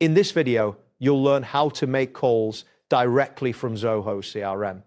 In this video, you'll learn how to make calls directly from Zoho CRM.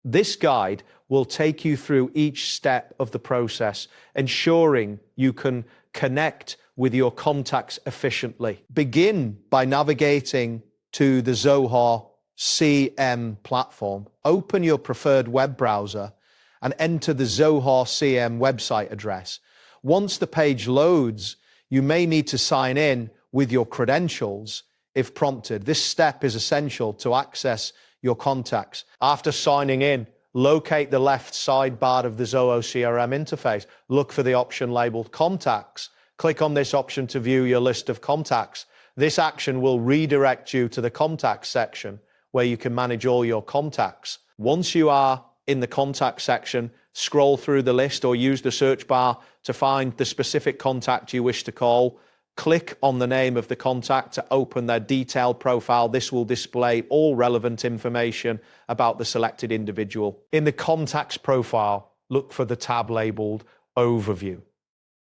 This guide will take you through each step of the process, ensuring you can connect with your contacts efficiently. Begin by navigating to the Zoho CRM platform. Open your preferred web browser and enter the Zoho CRM website address. Once the page loads, you may need to sign in with your credentials if prompted. This step is essential to access your contacts. After signing in, locate the left sidebar of the Zoho CRM interface. Look for the option labeled Contacts. Click on this option to view your list of contacts. This action will redirect you to the Contacts section where you can manage all your contacts. Once you are in the Contact section, scroll through the list or use the search bar to find the specific contact you wish to call. Click on the name of the contact to open their detailed profile. This will display all relevant information about the selected individual. In the contacts profile, look for the tab labeled Overview.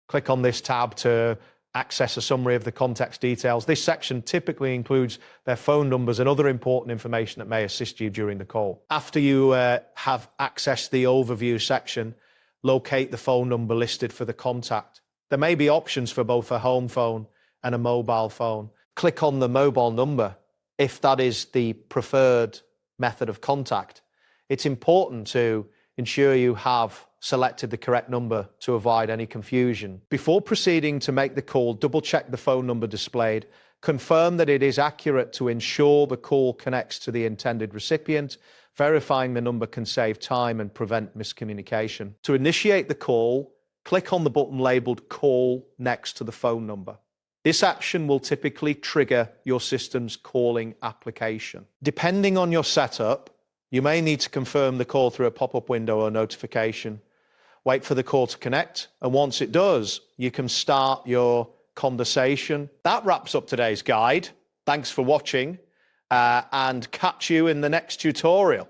Click on this tab to access a summary of the contact's details. This section typically includes their phone numbers and other important information that may assist you during the call. After you have accessed the Overview section, locate the phone number listed for the contact. There may be options for both a home phone and a mobile phone. Click on the mobile number if that is the preferred method of contact. It's important to ensure you have selected the correct number to avoid any confusion. Before proceeding to make the call, double-check the phone number displayed. Confirm that it is accurate to ensure the call connects to the intended recipient. Verifying the number can save time and prevent miscommunication. To initiate the call, click on the button labeled Call next to the phone number. This action will typically trigger your system's calling application. Depending on your setup, you may need to confirm the call through a pop-up window or notification. Wait for the call to connect, and once it does, you can start your conversation. That wraps up today's guide. Thanks for watching, and catch you in the next tutorial.